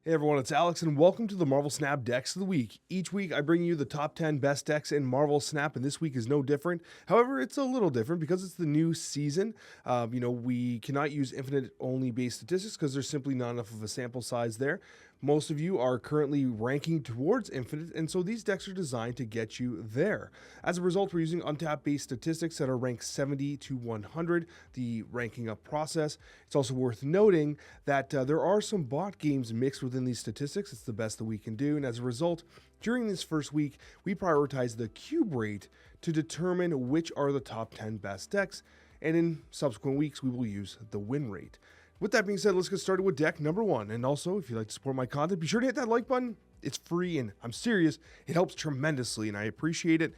Hey everyone, it's Alex, and welcome to the Marvel Snap Decks of the Week. Each week I bring you the top 10 best decks in Marvel Snap, and this week is no different. However, it's a little different because it's the new season. We cannot use infinite-only based statistics because there's simply not enough of a sample size there. Most of you are currently ranking towards infinite, and so these decks are designed to get you there. As a result, we're using untapped based statistics that are ranked 70 to 100, the ranking up process. It's also worth noting that there are some bot games mixed within these statistics. It's the best that we can do, and as a result, during this first week, we prioritize the cube rate to determine which are the top 10 best decks, and in subsequent weeks, we will use the win rate. With that being said, let's get started with deck number one. And also, if you'd like to support my content, be sure to hit that like button. It's free, and I'm serious, it helps tremendously, and I appreciate it.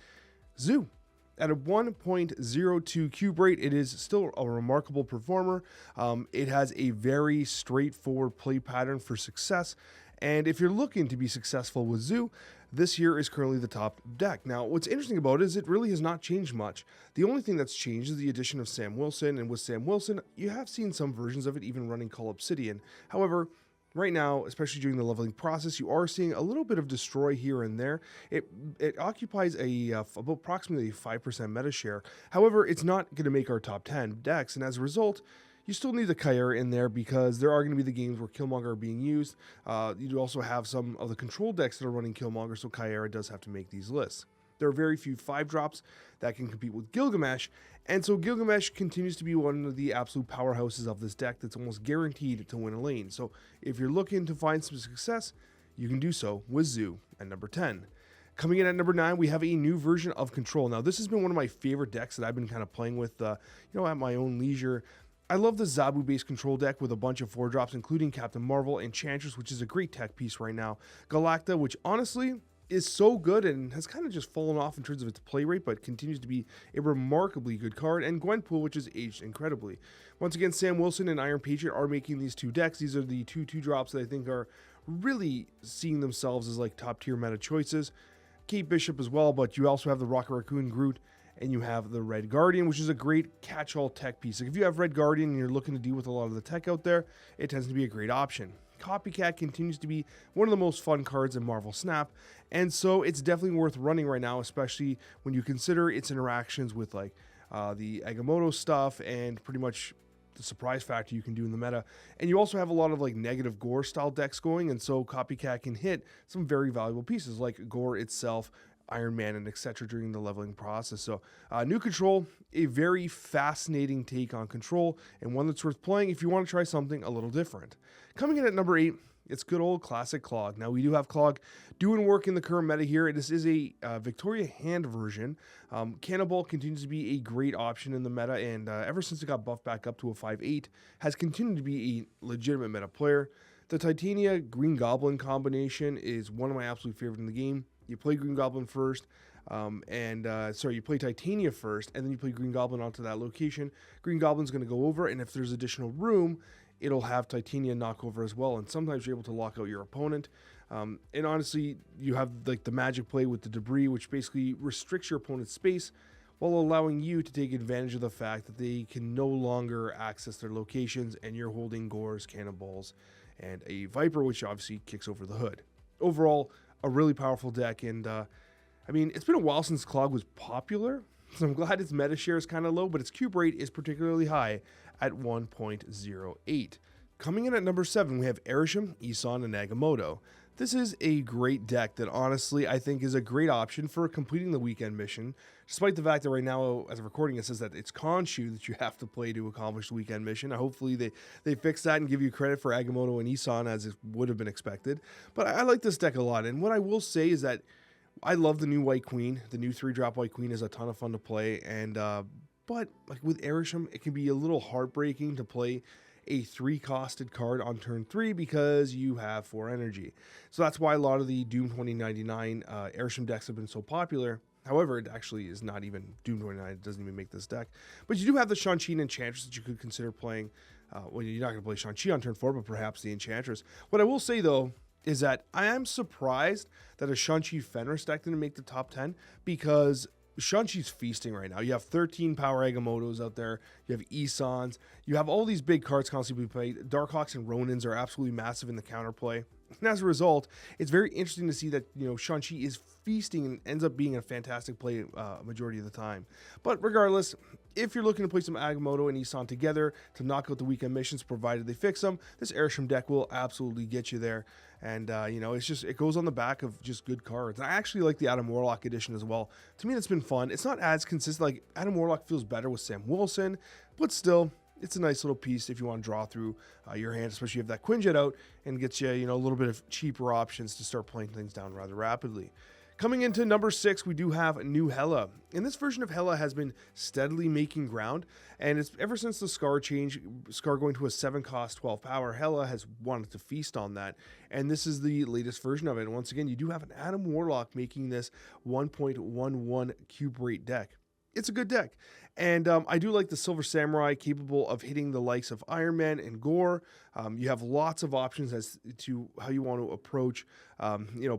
Zoo. At a 1.02 cube rate, it is still a remarkable performer. It has a very straightforward play pattern for success. And if you're looking to be successful with Zoo, this here is currently the top deck. Now, what's interesting about it is it really has not changed much. The only thing that's changed is the addition of Sam Wilson, and with Sam Wilson, you have seen some versions of it even running Call Obsidian. However, right now, especially during the leveling process, you are seeing a little bit of destroy here and there. It occupies about approximately 5% meta share. However, it's not going to make our top 10 decks, and as a result, you still need the Chimera in there because there are going to be the games where Killmonger are being used. You do also have some of the control decks that are running Killmonger, so Chimera does have to make these lists. There are very few 5-drops that can compete with Gilgamesh, and so Gilgamesh continues to be one of the absolute powerhouses of this deck that's almost guaranteed to win a lane. So if you're looking to find some success, you can do so with Zoo at number 10. Coming in at number 9, we have a new version of Control. Now, this has been one of my favorite decks that I've been kind of playing with, at my own leisure. I love the Zabu-based control deck with a bunch of 4-drops, including Captain Marvel, Enchantress, which is a great tech piece right now, Galacta, which honestly is so good and has kind of just fallen off in terms of its play rate, but continues to be a remarkably good card, and Gwenpool, which has aged incredibly. Once again, Sam Wilson and Iron Patriot are making these two decks. These are the two 2-drops that I think are really seeing themselves as like top-tier meta choices. Kate Bishop as well, but you also have the Rocket Raccoon Groot, and you have the Red Guardian, which is a great catch-all tech piece. Like if you have Red Guardian and you're looking to deal with a lot of the tech out there, it tends to be a great option. Copycat continues to be one of the most fun cards in Marvel Snap, and so it's definitely worth running right now, especially when you consider its interactions with like the Agamotto stuff and pretty much the surprise factor you can do in the meta. And you also have a lot of like negative Gore style decks going, and so Copycat can hit some very valuable pieces like Gore itself, Iron Man, and etc. during the leveling process. So new Control, a very fascinating take on Control, and one that's worth playing if you want to try something a little different. Coming in at number 8, it's good old classic Clog. Now we do have Clog doing work in the current meta here. This is a Victoria Hand version. Cannonball continues to be a great option in the meta, and ever since it got buffed back up to a 5/8, has continued to be a legitimate meta player. The Titania Green Goblin combination is one of my absolute favorite in the game. You play Green Goblin first, you play Titania first, and then you play Green Goblin onto that location. Green Goblin's going to go over, and if there's additional room, it'll have Titania knock over as well, and sometimes you're able to lock out your opponent. And honestly, you have like the magic play with the debris, which basically restricts your opponent's space while allowing you to take advantage of the fact that they can no longer access their locations, and you're holding Gores, Cannonballs, and a Viper, which obviously kicks over the hood. Overall, a really powerful deck, and it's been a while since Clog was popular, so I'm glad its meta share is kind of low, but its cube rate is particularly high at 1.08. Coming in at number 7, we have Arishem, Isan, and Agamotto. This is a great deck that honestly I think is a great option for completing the weekend mission, despite the fact that right now, as of recording, it says that it's Khonshu that you have to play to accomplish the weekend mission. Hopefully they fix that and give you credit for Agamotto and Isan as it would have been expected. But I like this deck a lot, and what I will say is that I love the new White Queen. The new 3-drop White Queen is a ton of fun to play, and but like with Arishem, it can be a little heartbreaking to play a 3-costed card on turn 3 because you have 4 energy. So that's why a lot of the Doom 2099 Arishem decks have been so popular. However, it actually is not even Doom 29. It doesn't even make this deck. But you do have the Shang-Chi and Enchantress that you could consider playing. You're not going to play Shang-Chi on turn 4, but perhaps the Enchantress. What I will say, though, is that I am surprised that a Shang-Chi Fenris deck didn't make the top 10, because Shun-Chi's feasting right now. You have 13 power Agamottos out there. You have Isons. You have all these big cards constantly played. Darkhawks and Ronins are absolutely massive in the counterplay. And as a result, it's very interesting to see that, Shun-Chi is feasting and ends up being a fantastic play majority of the time. But regardless, if you're looking to play some Agamotto and Ison together to knock out the weekend missions, provided they fix them, this Airsham deck will absolutely get you there. And, it goes on the back of just good cards. I actually like the Adam Warlock edition as well. To me, that's been fun. It's not as consistent. Like, Adam Warlock feels better with Sam Wilson, but still, it's a nice little piece if you want to draw through your hand, especially if you have that Quinjet out, and gets you, a little bit of cheaper options to start playing things down rather rapidly. Coming into number 6, we do have new Hela. And this version of Hela has been steadily making ground, and it's ever since the Scar change, Scar going to a 7-cost, 12 power, Hela has wanted to feast on that, and this is the latest version of it. And once again, you do have an Adam Warlock making this 1.11 cube rate deck. It's a good deck. And I do like the Silver Samurai, capable of hitting the likes of Iron Man and Gore. You have lots of options as to how you want to approach,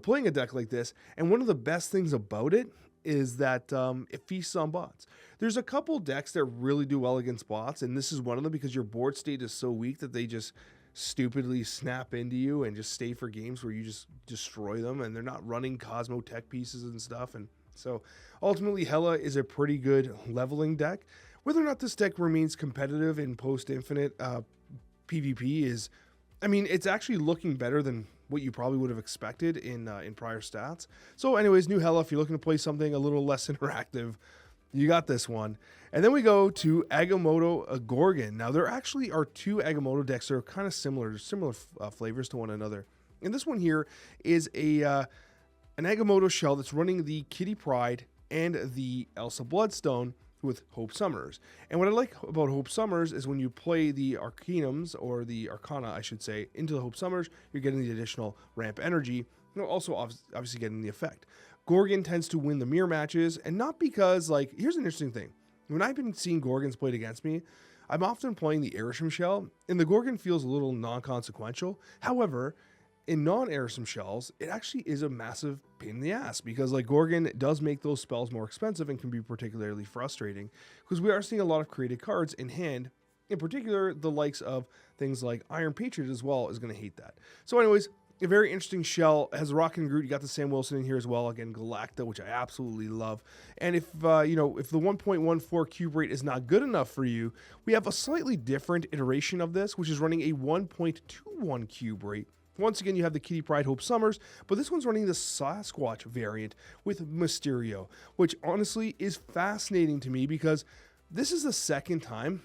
playing a deck like this. And one of the best things about it is that it feasts on bots. There's a couple decks that really do well against bots, and this is one of them because your board state is so weak that they just stupidly snap into you and just stay for games where you just destroy them, and they're not running Cosmo tech pieces and stuff. And so ultimately, Hela is a pretty good leveling deck. Whether or not this deck remains competitive in post-infinite PvP is, it's actually looking better than what you probably would have expected in prior stats. So anyways, new Hela, if you're looking to play something a little less interactive, you got this one. And then we go to Agamotto Gorgon. Now, there actually are 2 Agamotto decks that are kind of similar flavors to one another. And this one here is an Agamotto shell that's running the Kitty Pryde and the Elsa Bloodstone with Hope Summers. And what I like about Hope Summers is when you play the Arcanums, or the Arcana, I should say, into the Hope Summers, you're getting the additional ramp energy. You're also obviously getting the effect. Gorgon tends to win the mirror matches, and not because, here's an interesting thing. When I've been seeing Gorgons played against me, I'm often playing the Airsham shell, and the Gorgon feels a little non-consequential. However, in non-Airsham shells, it actually is a massive pain in the ass, because Gorgon does make those spells more expensive and can be particularly frustrating, because we are seeing a lot of created cards in hand. In particular, the likes of things like Iron Patriot as well is going to hate that. So anyways, a very interesting shell. It has Rock and Groot. You got the Sam Wilson in here as well. Again, Galacta, which I absolutely love. And if the 1.14 cube rate is not good enough for you, we have a slightly different iteration of this, which is running a 1.21 cube rate. Once again, you have the Kitty Pryde Hope Summers, but this one's running the Sasquatch variant with Mysterio, which honestly is fascinating to me, because this is the second time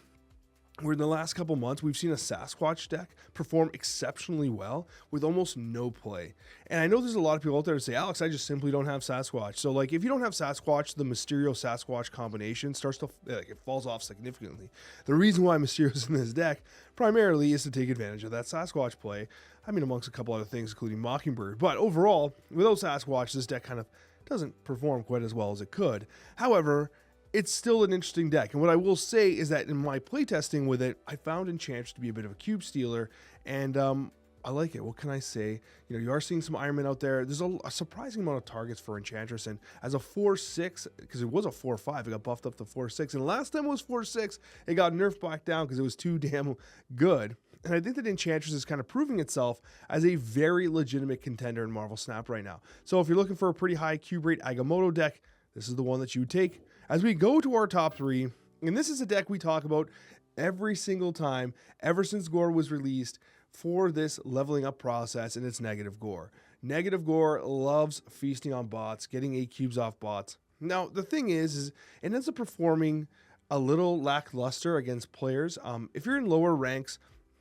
where in the last couple months we've seen a Sasquatch deck perform exceptionally well with almost no play. And I know there's a lot of people out there that say, Alex, I just simply don't have Sasquatch. So if you don't have Sasquatch, the Mysterio Sasquatch combination starts to it falls off significantly. The reason why Mysterio's in this deck primarily is to take advantage of that Sasquatch play. Amongst a couple other things, including Mockingbird. But overall, without Sasquatch, this deck kind of doesn't perform quite as well as it could. However, it's still an interesting deck. And what I will say is that in my playtesting with it, I found Enchantress to be a bit of a cube stealer, and I like it. What can I say? You are seeing some Iron Man out there. There's a surprising amount of targets for Enchantress, and as a 4/6, because it was a 4/5, it got buffed up to 4/6, and the last time it was 4/6, it got nerfed back down because it was too damn good. And I think that Enchantress is kind of proving itself as a very legitimate contender in Marvel Snap right now. So if you're looking for a pretty high cube rate Agamotto deck, this is the one that you would take. As we go to our top 3, and this is a deck we talk about every single time ever since Gore was released for this leveling up process, and it's Negative Gore. Negative Gore loves feasting on bots, getting 8 cubes off bots. Now, the thing is it ends up performing a little lackluster against players. If you're in lower ranks,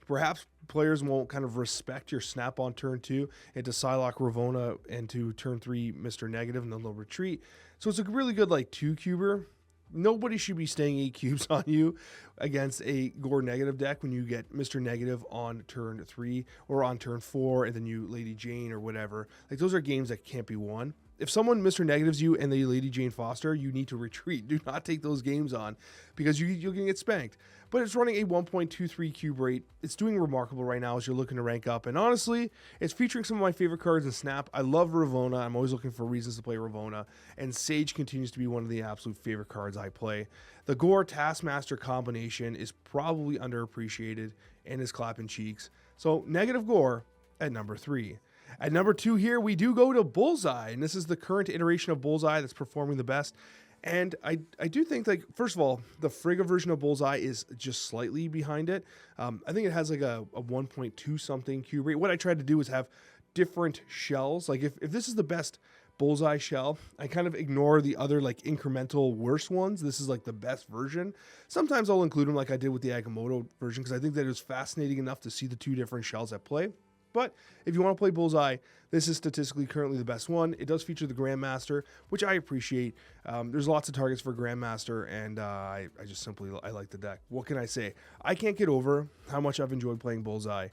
perhaps players won't kind of respect your snap on turn 2 into Psylocke Ravonna, and to turn 3 Mr. Negative, and then they'll retreat. So it's a really good 2-cuber. Nobody should be staying 8 cubes on you against a Gore negative deck when you get Mr. Negative on turn 3 or on turn 4 and then you Lady Jane or whatever. Like, those are games that can't be won. If someone Mr. Negatives you and they Lady Jane Foster, you need to retreat. Do not take those games on because you're going to get spanked. But it's running a 1.23 cube rate. It's doing remarkable right now as you're looking to rank up. And honestly, it's featuring some of my favorite cards in Snap. I love Ravonna. I'm always looking for reasons to play Ravonna. And Sage continues to be one of the absolute favorite cards I play. The Gore Taskmaster combination is probably underappreciated and is clapping cheeks. So negative Gore at number 3. At number 2 here, we do go to Bullseye, and this is the current iteration of Bullseye that's performing the best. And I do think, like, first of all, the Frigga version of Bullseye is just slightly behind it. I think it has like a 1.2 something cube rate. What I tried to do is have different shells. Like, if this is the best Bullseye shell, I kind of ignore the other like incremental worse ones. This is like the best version. Sometimes I'll include them like I did with the Agamotto version because I think that it was fascinating enough to see the two different shells at play. But if you want to play Bullseye, this is statistically currently the best one. It does feature the Grandmaster, which I appreciate. There's lots of targets for Grandmaster, and I just simply like the deck. What can I say? I can't get over how much I've enjoyed playing Bullseye.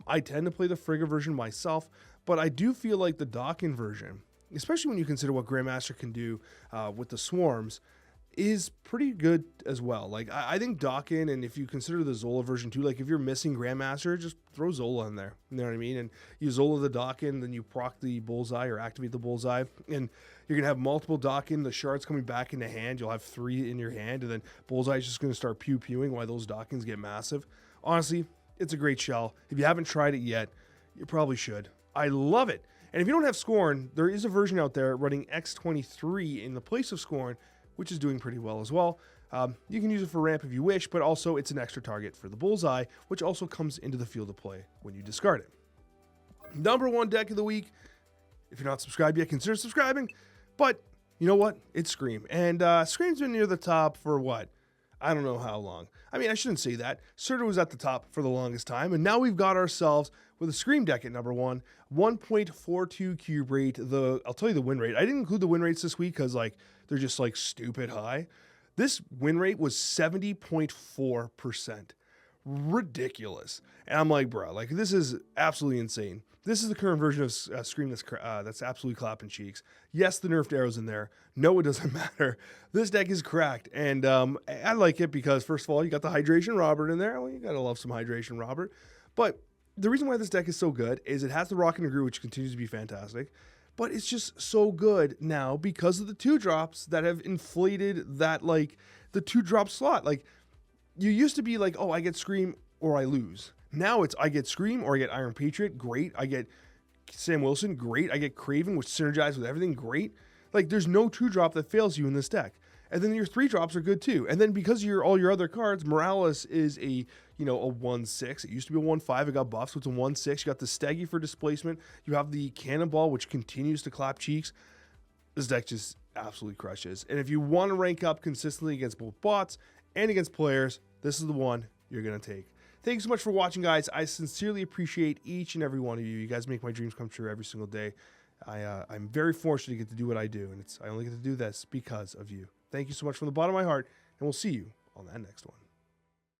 I tend to play the Frigga version myself, but I do feel like the Dawkin version, especially when you consider what Grandmaster can do with the Swarms, is pretty good as well. Like, I think Dawkin, and if you consider the Zola version too, like if you're missing Grandmaster, just throw Zola in there. You know what I mean? And you Zola the Dawkin, then you proc the Bullseye or activate the Bullseye, and you're going to have multiple Dawkin, the shards coming back into hand. You'll have 3 in your hand, and then Bullseye is just going to start pew-pewing while those Dawkins get massive. Honestly, it's a great shell. If you haven't tried it yet, you probably should. I love it. And if you don't have Scorn, there is a version out there running X23 in the place of Scorn, which is doing pretty well as well. You can use it for ramp if you wish, but also it's an extra target for the Bullseye, which also comes into the field of play when you discard it. Number 1 deck of the week. If you're not subscribed yet, consider subscribing. But you know what? It's Scream. And Scream's been near the top for what? I don't know how long. I mean, I shouldn't say that. Surtur was at the top for the longest time, and now we've got ourselves with a Scream deck at number 1, 1.42 cube rate. I'll tell you the win rate. I didn't include the win rates this week because like they're just like stupid high. This win rate was 70.4%. Ridiculous. And I'm like, bro, like this is absolutely insane. This is the current version of Scream that's absolutely clapping cheeks. Yes, the nerfed arrow's in there. No, it doesn't matter. This deck is cracked, and I like it because, first of all, you got the Hydration Robert in there. Well, you gotta love some Hydration Robert. But the reason why this deck is so good is it has the Rock and Agree, which continues to be fantastic. But it's just so good now because of the 2-drops that have inflated that, like, the 2-drop slot. Like, you used to be like, oh, I get Scream or I lose. Now it's I get Scream or I get Iron Patriot, great. I get Sam Wilson, great. I get Craven, which synergizes with everything, great. Like, there's no 2-drop that fails you in this deck. And then your 3-drops are good too. And then because of all your other cards, Morales is a 1/6. It used to be a 1/5. It got buffed, so it's a 1/6. You got the Steggy for displacement. You have the Cannonball, which continues to clap cheeks. This deck just absolutely crushes. And if you want to rank up consistently against both bots and against players, this is the one you're going to take. Thank you so much for watching, guys. I sincerely appreciate each and every one of you. You guys make my dreams come true every single day. I'm very fortunate to get to do what I do, and I only get to do this because of you. Thank you so much from the bottom of my heart, and we'll see you on that next one.